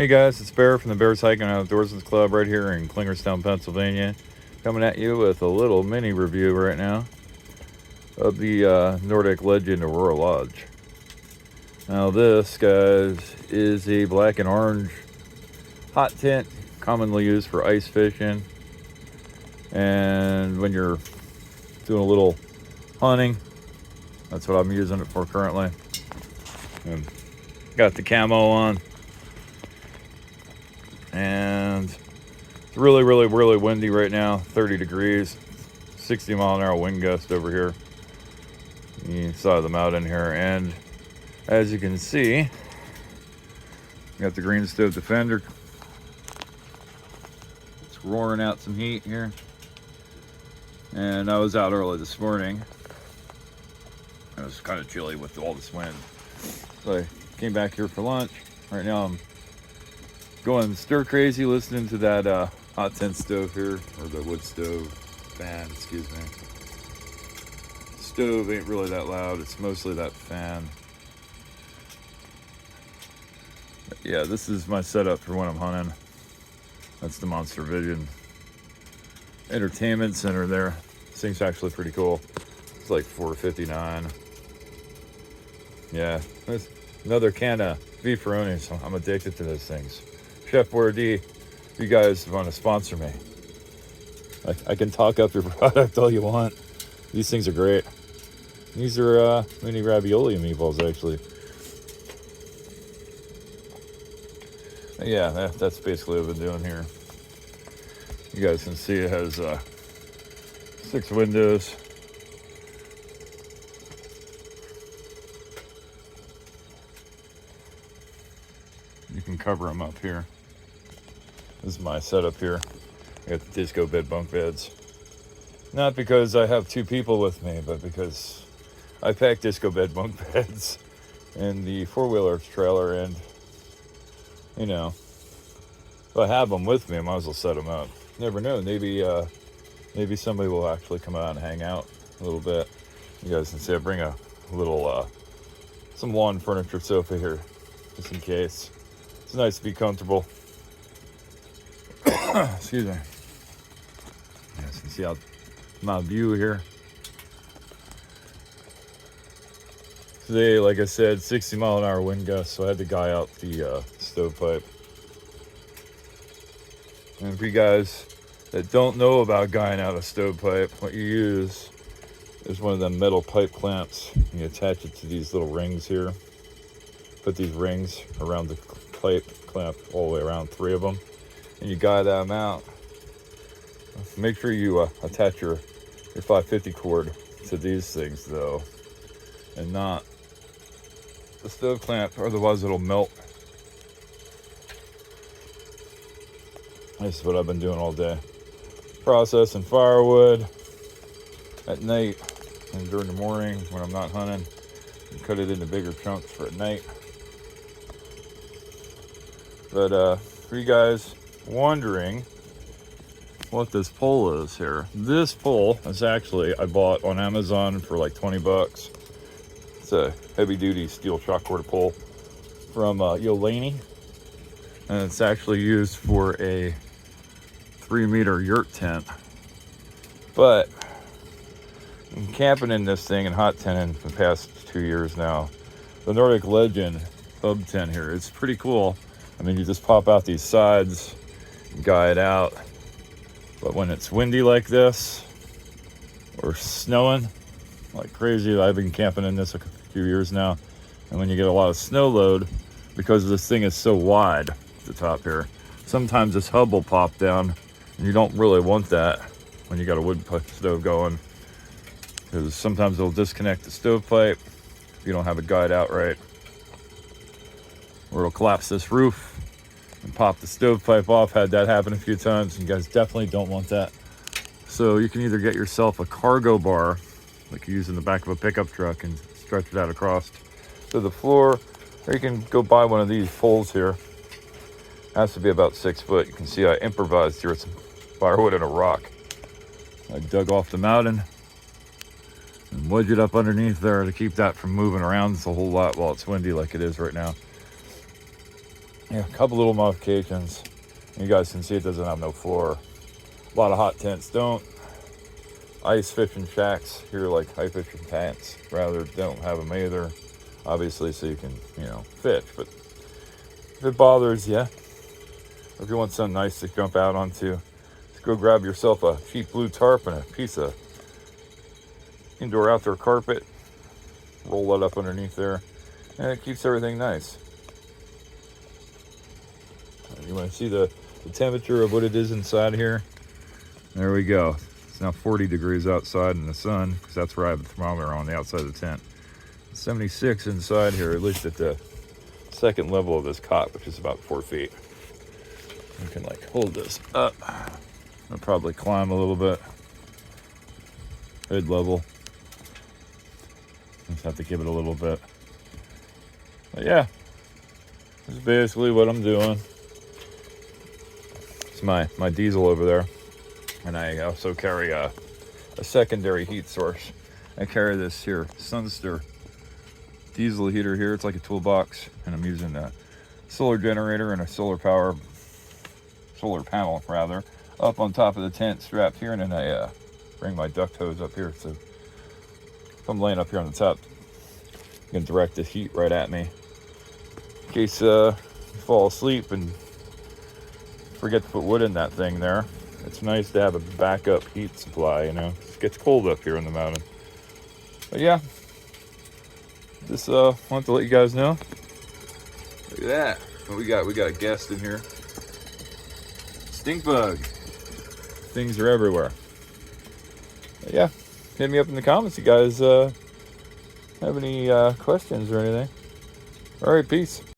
Hey guys, it's Bear from the Bears Hiking and Outdoors Club right here in Klingerstown, Pennsylvania. Coming at you with a little mini review right now of the Nordic Legend Aurora Lodge. Now this, guys, is a black and orange hot tent commonly used for ice fishing. And when you're doing a little hunting, that's what I'm using it for currently. And got the camo on. And it's really windy right now, 30 degrees, 60-mile-an-hour wind gust over here. You saw them out in here, and as you can see, got the Green Stove Defender. It's roaring out some heat here. And I was out early this morning. It was kind of chilly with all this wind. So I came back here for lunch. Right now I'm going stir crazy listening to that hot tent stove here, or the wood stove fan, excuse me. Stove ain't really that loud, it's mostly that fan. But yeah, this is my setup for when I'm hunting. That's the Monster Vision Entertainment Center there. This thing's actually pretty cool. It's like $4.59. Yeah, there's another can of beefaronis. I'm addicted to those things. Chef Boyardee, if you guys want to sponsor me, I can talk up your product all you want. These things are great. These are mini ravioli meatballs, actually. Yeah, that's basically what I've been doing here. You guys can see it has 6 windows. You can cover them up here. This is my setup here. I got the disco bed bunk beds. Not because I have 2 people with me, but because I pack disco bed bunk beds in the 4-wheeler trailer, and you know, if I have them with me, I might as well set them up. Never know, maybe somebody will actually come out and hang out a little bit. You guys can see I bring a little some lawn furniture sofa here, just in case. It's nice to be comfortable. Excuse me. You guys can see out my view here. Today, like I said, 60-mile-an-hour wind gust, so I had to guy out the stovepipe. And for you guys that don't know about guying out a stovepipe, what you use is one of them metal pipe clamps. You attach it to these little rings here. Put these rings around the pipe clamp all the way around, 3 of them, and you guy them out. Make sure you attach your 550 cord to these things though, and not the stove clamp, otherwise it'll melt. This is what I've been doing all day, processing firewood at night and during the morning when I'm not hunting, and cut it into bigger chunks for at night. But for you guys wondering what this pole is here, this pole is actually, I bought on Amazon for like 20 bucks. It's a heavy duty steel shock cord pole from Yolaney, and it's actually used for a 3-meter yurt tent. But I'm camping in this thing and hot tenting for the past 2 years now. The Nordic Legend hub tent here, it's pretty cool. I mean, you just pop out these sides, guy it out. But when it's windy like this, or snowing like crazy, I've been camping in this a few years now, and when you get a lot of snow load, because this thing is so wide at the top here, sometimes this hub will pop down, and you don't really want that when you got a wood stove going, because sometimes it'll disconnect the stovepipe if you don't have it guyed out right, or it'll collapse this roof and pop the stovepipe off. Had that happen a few times, and you guys definitely don't want that. So you can either get yourself a cargo bar, like you use in the back of a pickup truck, and stretch it out across to the floor, or you can go buy one of these poles here. It has to be about 6 foot. You can see I improvised here with some firewood and a rock. I dug off the mountain and wedged it up underneath there to keep that from moving around a whole lot while it's windy like it is right now. Yeah, a couple little modifications. You guys can see it doesn't have no floor. A lot of hot tents don't. Ice fishing shacks here, like high fishing tents, rather don't have them either. Obviously, so you can, fish. But if it bothers you, or if you want something nice to jump out onto, just go grab yourself a cheap blue tarp and a piece of indoor-outdoor carpet. Roll that up underneath there, and it keeps everything nice. You want to see the temperature of what it is inside here? There we go. It's now 40 degrees outside in the sun, because that's where I have the thermometer on the outside of the tent. 76 inside here, at least at the second level of this cot, which is about 4 feet. You can like hold this up. I'll probably climb a little bit. Hood level. Just have to give it a little bit. But yeah, this is basically what I'm doing. It's my diesel over there. And I also carry a secondary heat source. I carry this here Sunster diesel heater here. It's like a toolbox, and I'm using a solar generator and a solar panel rather, up on top of the tent, strapped here, and then I bring my duct hose up here. So if I'm laying up here on the top, you can direct the heat right at me. In case you fall asleep and forget to put wood in that thing there. It's nice to have a backup heat supply, It gets cold up here in the mountain. But yeah, just wanted to let you guys know. Look at that. What we got? We got a guest in here. Stink bug. Things are everywhere. But yeah, hit me up in the comments, you guys have any questions or anything. All right, peace.